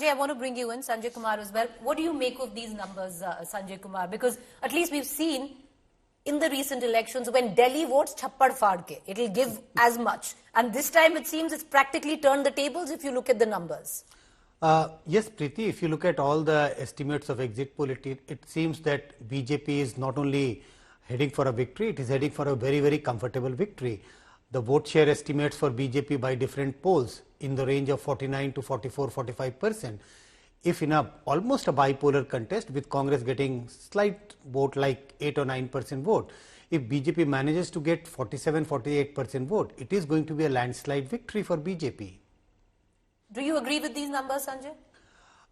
Sanjay, I want to bring you in, Sanjay Kumar as well. What do you make of these numbers, Sanjay Kumar? Because at least we've seen in the recent elections, when Delhi votes, chappad faad ke, it'll give as much. And this time it seems it's practically turned the tables if you look at the numbers. Yes, Preeti, if you look at all the estimates of exit poll, it seems that BJP is not only heading for a victory, it is heading for a very, very comfortable victory. The vote share estimates for BJP by different polls in the range of 49 to 44, 45%. If in almost a bipolar contest with Congress getting slight vote like 8 or 9% vote, if BJP manages to get 47, 48% vote, it is going to be a landslide victory for BJP. Do you agree with these numbers, Sanjay?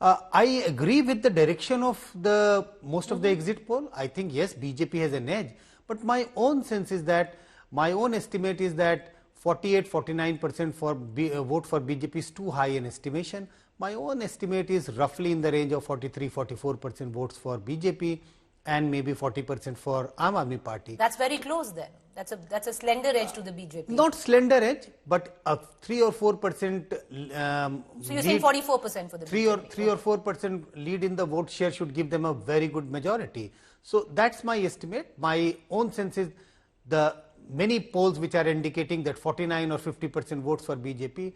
I agree with the direction of the most of the exit poll. I think yes, BJP has an edge, but my own sense is that my own estimate is that 48-49% for vote for BJP is too high an estimation. My own estimate is roughly in the range of 43-44% votes for BJP and maybe 40% for Aam Aadmi Party. That's very close then. That's a slender edge to the BJP. Not slender edge, but a 3 or 4%. So you're saying 44% for the BJP? 3 or 4% lead in the vote share should give them a very good majority. So that's my estimate. My own sense is the many polls which are indicating that 49 or 50% votes for BJP.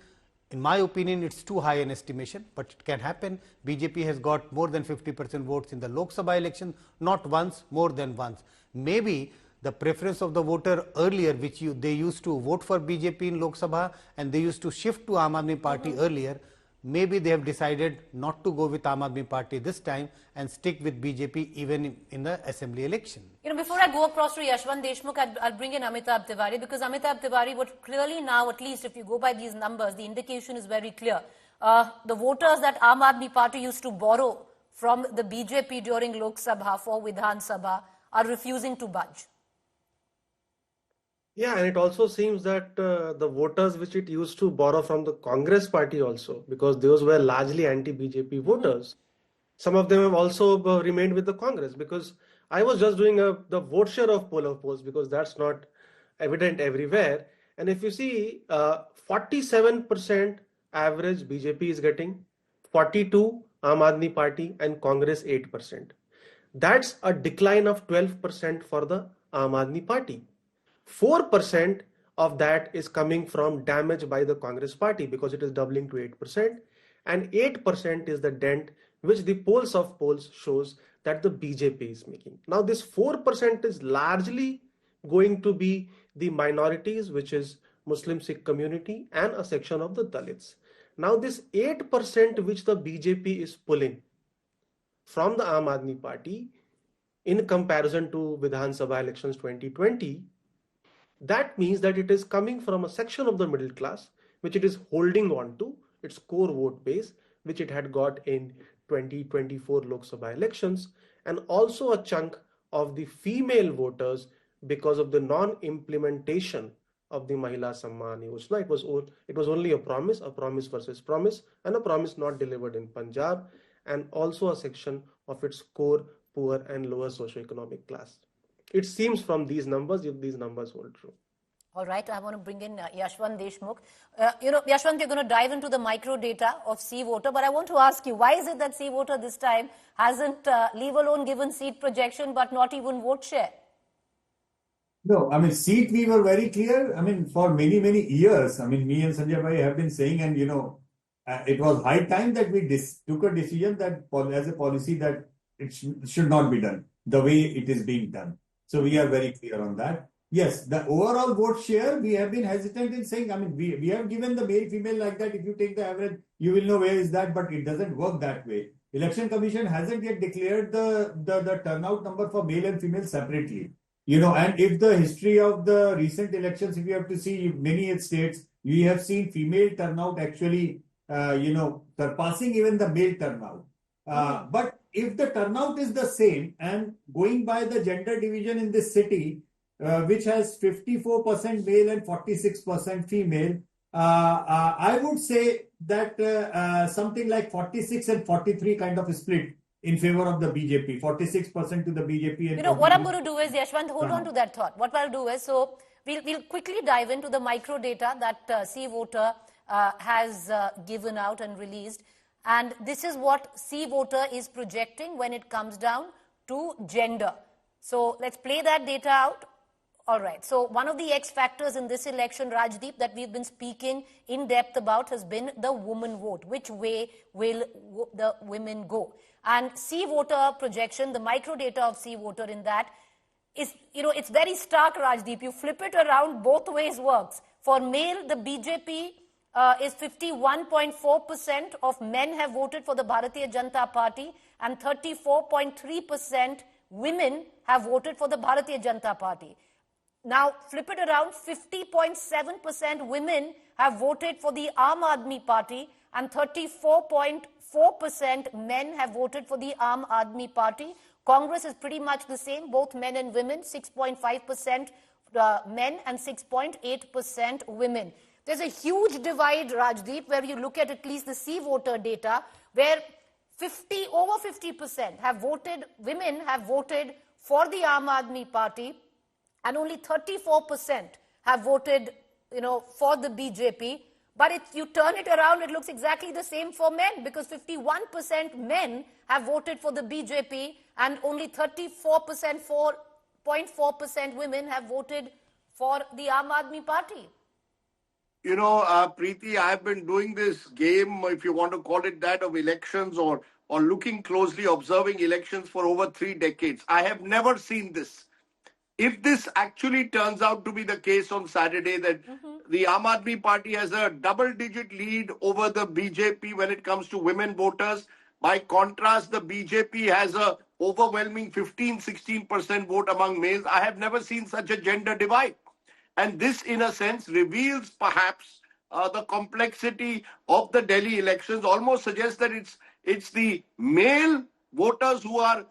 In my opinion, it's too high an estimation, but it can happen. BJP has got more than 50% votes in the Lok Sabha election, not once, more than once. Maybe the preference of the voter earlier, which they used to vote for BJP in Lok Sabha and they used to shift to Aam Aadmi Party earlier, maybe they have decided not to go with Aam Aadmi Party this time and stick with BJP even in the assembly election. Before I go across to Yashwant Deshmukh, I'll bring in Amitabh Tiwari, because Amitabh Tiwari, what clearly now, at least if you go by these numbers, the indication is very clear. The voters that Aam Aadmi Party used to borrow from the BJP during Lok Sabha for Vidhan Sabha are refusing to budge. Yeah, and it also seems that the voters which it used to borrow from the Congress party also, because those were largely anti-BJP voters, some of them have also remained with the Congress, because I was just doing the vote share of polls because that's not evident everywhere. And if you see, 47% average BJP is getting, 42 Aam Aadmi Party and Congress 8%. That's a decline of 12% for the Aam Aadmi Party. 4% of that is coming from damage by the Congress party because it is doubling to 8%, and 8% is the dent which the polls shows that the BJP is making. Now this 4% is largely going to be the minorities, which is Muslim Sikh community and a section of the Dalits. Now this 8% which the BJP is pulling from the Aam Aadmi Party in comparison to Vidhan Sabha elections 2020, that means that it is coming from a section of the middle class, which it is holding on to its core vote base, which it had got in 2024 Lok Sabha elections, and also a chunk of the female voters because of the non-implementation of the Mahila Samman Yojana. It was only a promise versus promise, and a promise not delivered in Punjab, and also a section of its core poor and lower socioeconomic class. It seems from these numbers, if these numbers hold true. All right, I want to bring in Yashwant Deshmukh. Yashwant, you're going to dive into the micro data of C-Voter, but I want to ask you, why is it that C-Voter this time hasn't, leave alone given seat projection, but not even vote share? No, I mean, seat we were very clear. I mean, for many, many years, I mean, me and Sanjay Bhai have been saying, and it was high time that we took a decision that as a policy that it should not be done the way it is being done. So we are very clear on that. Yes, the overall vote share, we have been hesitant in saying, I mean, we have given the male, female like that. If you take the average, you will know where is that, but it doesn't work that way. Election Commission hasn't yet declared the turnout number for male and female separately. And if the history of the recent elections, if you have to see many states, we have seen female turnout actually, surpassing even the male turnout. But if the turnout is the same and going by the gender division in this city, which has 54% male and 46% female, I would say that something like 46 and 43 kind of a split in favor of the BJP, 46% to the BJP. And what I'm going to do is, Yashwant, hold on to that thought. What I'll do is, so we'll quickly dive into the micro data that C-Voter has given out and released. And this is what C voter is projecting when it comes down to gender. So let's play that data out. All right. So one of the X factors in this election, Rajdeep, that we've been speaking in depth about has been the woman vote. Which way will the women go? And C voter projection, the micro data of C voter in that is, it's very stark, Rajdeep. You flip it around, both ways works. For male, the BJP is 51.4% of men have voted for the Bharatiya Janata Party, and 34.3% women have voted for the Bharatiya Janata Party. Now, flip it around, 50.7% women have voted for the Aam Aadmi Party, and 34.4% men have voted for the Aam Aadmi Party. Congress is pretty much the same, both men and women, 6.5% men and 6.8% women. There's a huge divide, Rajdeep, where you look at least the C voter data, where over 50% have voted, women have voted for the Aam Aadmi Party, and only 34% have voted, for the BJP. But if you turn it around, it looks exactly the same for men, because 51% men have voted for the BJP, and only 34.4% women have voted for the Aam Aadmi Party. Preeti, I've been doing this game, if you want to call it that, of elections or looking closely, observing elections for over 3 decades. I have never seen this. If this actually turns out to be the case on Saturday, that the Aam Aadmi Party has a double-digit lead over the BJP when it comes to women voters. By contrast, the BJP has a overwhelming 15-16% vote among males. I have never seen such a gender divide. And this, in a sense, reveals perhaps the complexity of the Delhi elections, almost suggests that it's the male voters who are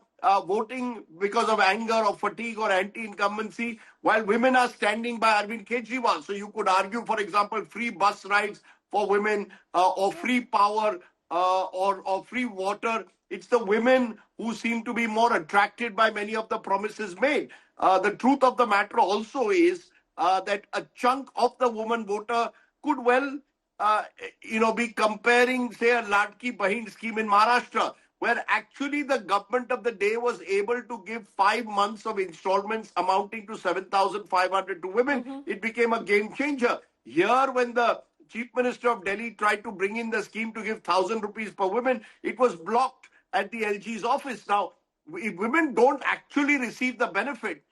voting because of anger or fatigue or anti-incumbency, while women are standing by Arvind Kejriwal. So you could argue, for example, free bus rides for women or free power or free water. It's the women who seem to be more attracted by many of the promises made. The truth of the matter also is that a chunk of the woman voter could well, be comparing, say, a Ladki Bahin scheme in Maharashtra, where actually the government of the day was able to give 5 months of installments amounting to 7,500 to women. It became a game changer. Here, when the Chief Minister of Delhi tried to bring in the scheme to give 1,000 rupees per woman, it was blocked at the LG's office. Now, if women don't actually receive the benefit,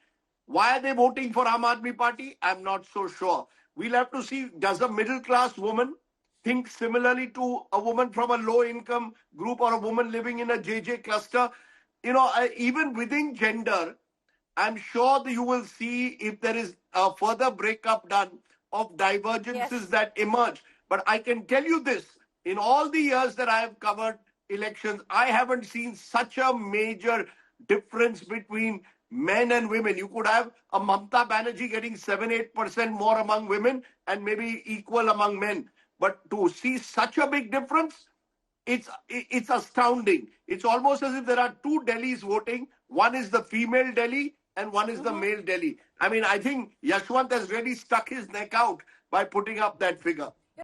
why are they voting for Aam Aadmi Party? I'm not so sure. We'll have to see, does a middle-class woman think similarly to a woman from a low-income group or a woman living in a JJ cluster? Even within gender, I'm sure that you will see if there is a further breakup done of divergences that emerge. But I can tell you this, in all the years that I have covered elections, I haven't seen such a major difference between men and women. You could have a Mamta Banerjee getting 7-8% more among women and maybe equal among men. But to see such a big difference, it's astounding. It's almost as if there are 2 Delhis voting. One is the female Delhi and one is the male Delhi. I mean, I think Yashwant has really stuck his neck out by putting up that figure.